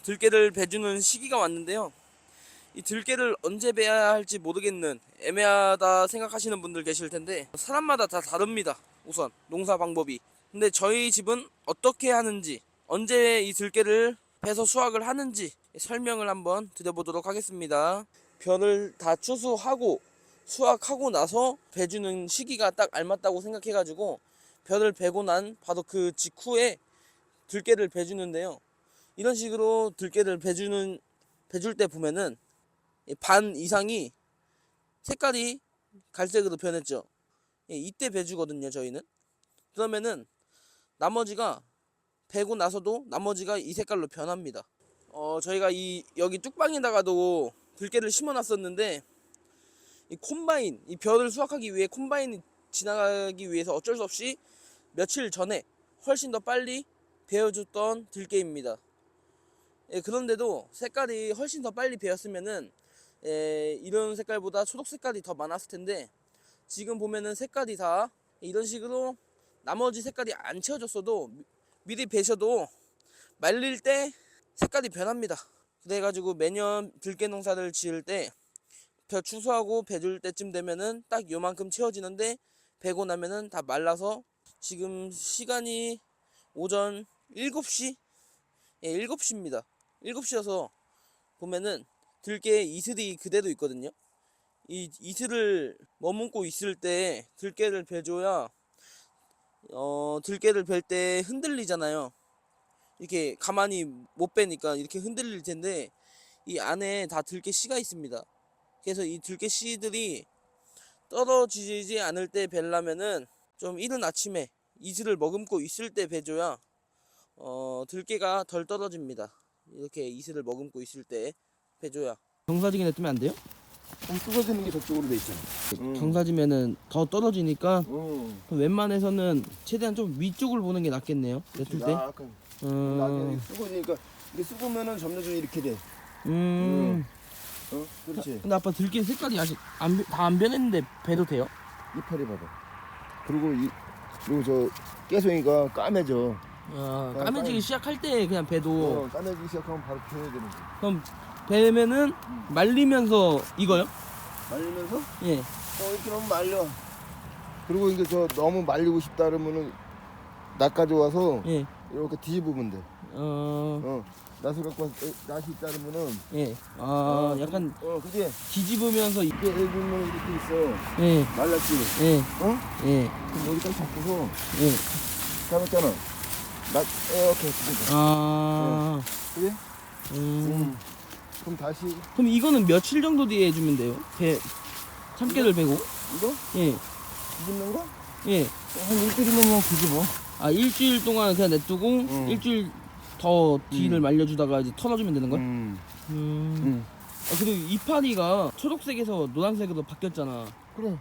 들깨를 베주는 시기가 왔는데요. 이 들깨를 언제 베야 할지 모르겠는 애매하다 생각하시는 분들 계실 텐데 사람마다 다 다릅니다. 우선 농사 방법이. 근데 저희 집은 어떻게 하는지, 언제 이 들깨를 베서 수확을 하는지 설명을 한번 드려보도록 하겠습니다. 벼를 다 추수하고 수확하고 나서 베주는 시기가 딱 알맞다고 생각해가지고 벼를 베고 난 바로 그 직후에 들깨를 베주는데요. 이런 식으로 들깨를 베줄 때 보면은 반 이상이 색깔이 갈색으로 변했죠. 이때 베주거든요, 저희는. 그러면은 나머지가 베고 나서도 나머지가 이 색깔로 변합니다. 저희가 여기 뚝방에다가도 들깨를 심어놨었는데 이 콤바인, 이 벼를 수확하기 위해 콤바인이 지나가기 위해서 어쩔 수 없이 며칠 전에 훨씬 더 빨리 베어줬던 들깨입니다. 그런데도 색깔이 훨씬 더 빨리 베었으면은 이런 색깔보다 초록 색깔이 더 많았을 텐데 지금 보면은 색깔이 다 이런 식으로 나머지 색깔이 안 채워졌어도 미리 베셔도 말릴 때 색깔이 변합니다. 그래가지고 매년 들깨 농사를 지을 때 벼 추수하고 베줄 때쯤 되면은 딱 요만큼 채워지는데 베고 나면은 다 말라서 지금 시간이 오전 7시? 7시입니다. 7시여서 보면은 들깨 이슬이 그대로 있거든요. 이 이슬을 머금고 있을 때 들깨를 베줘야 들깨를 벨 때 흔들리잖아요. 이렇게 가만히 못 베니까 이렇게 흔들릴 텐데 이 안에 다 들깨 씨가 있습니다. 그래서 이 들깨 씨들이 떨어지지 않을 때 벨라면은 좀 이른 아침에 이슬을 머금고 있을 때 베줘야 들깨가 덜 떨어집니다. 이렇게 이슬을 머금고 있을 때 베줘야. 경사지게 냅두면 안 돼요? 좀 뜯어지는 게 저쪽으로 돼 있잖아. 경사지면은 더 떨어지니까 웬만해서는 최대한 좀 위쪽을 보는 게 낫겠네요. 냅둘 때. 약간 나중에 쓰고 있으니까 이게 쓰고면은 점점 이렇게 돼. 그렇지. 근데 아빠 들깨 색깔이 아직 다 안 변했는데 베도 돼요? 이파리 봐봐. 그리고 저 깨송이가 까매져. 까매지기 시작할 때 그냥 베도. 까매지기 시작하면 바로 펴야 되는 거. 그럼 베면은 말리면서 익어요? 말리면서? 예. 이렇게 하면 말려. 그리고 이제 저 너무 말리고 싶다 그러면은 낫 가져와서 예. 이렇게 뒤집으면 돼. 낫을 갖고 와서 낫이 있다 그러면은 예. 약간 그게 뒤집으면서 이게 예를 들면 이렇게 있어. 예. 말랐지. 예. 예. 그럼 여기다 잡고서 예. 잡았잖아. 낫 이렇게 뒤집어. 그래? 그럼 다시 그럼 이거는 며칠 정도 뒤에 해주면 돼요? 참깨를 베고? 이거? 예. 뒤집는 거? 예. 한 일주일이면 그냥 뒤집어. 일주일 동안 그냥 냅두고 일주일 더 뒤를 말려주다가 이제 털어주면 되는 거야? 그리고 이파리가 초록색에서 노란색으로 바뀌었잖아. 그래.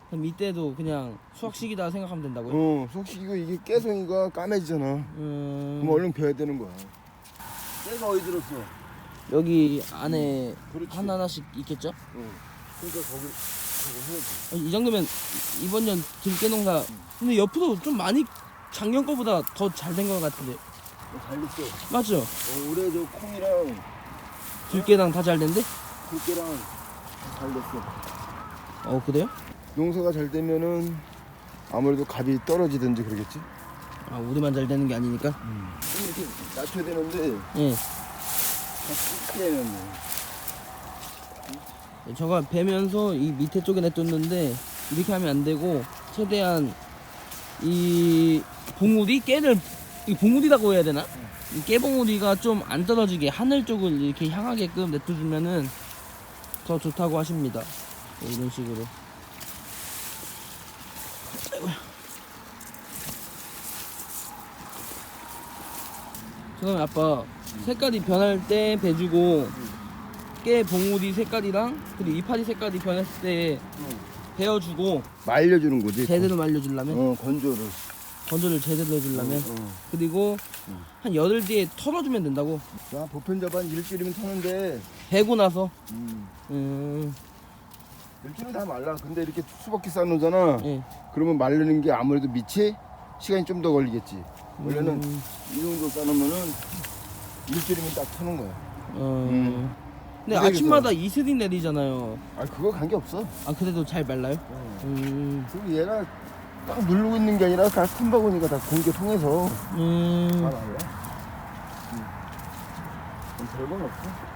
그럼 이때도 그냥 수확 시기다 생각하면 된다고요? 솔직히 이게 깨송이가 까매지잖아. 그럼 얼른 베야 되는 거야. 깨가 어디 들었어? 여기 안에 그렇지. 하나하나씩 있겠죠? 그러니까 거기 해야지. 이 정도면 이번 년 들깨 농사 근데 옆으로 좀 많이 작년 거보다 더 잘 된 것 같은데. 잘 됐어. 맞죠? 올해 저 콩이랑 들깨랑 다 잘 된대? 들깨랑 잘 됐어. 그래요? 농사가 잘 되면은 아무래도 값이 떨어지든지 그러겠지. 우리만 잘 되는 게 아니니까. 좀 이렇게 낮춰야 되는데 예. 깨면 저가 베면서 이 밑에 쪽에 냅뒀는데 이렇게 하면 안 되고 최대한 이 봉우리 이 봉우리라고 해야 되나? 이 깨봉우리가 좀 안 떨어지게 하늘 쪽을 이렇게 향하게끔 냅둬주면은 더 좋다고 하십니다. 이런 식으로. 그다음에 아빠 색깔이 변할 때 베주고 깨 봉우리 색깔이랑 그리고 이파리 색깔이 변했을 때 베어주고 말려주는 거지. 제대로 말려주려면 건조를 제대로 해주려면 그리고 한 열흘 뒤에 털어주면 된다고. 자, 보편자반 일주일이면 타는데 베고 나서 일주일 다 말라. 근데 이렇게 수박기 쌓아놓잖아. 예. 그러면 말리는 게 아무래도 밑이 시간이 좀 더 걸리겠지. 원래는 이 정도 쌓아놓으면은 일주일이면 딱 쳐는 거야. 근데 근데 아침마다 이슬이 내리잖아요. 아 그거 관계 없어. 아 그래도 잘 말라요? 그리고 얘가 딱 누르고 있는 게 아니라 다 큰 바구니가 다 공기 통해서 다 말라. 별건 없어.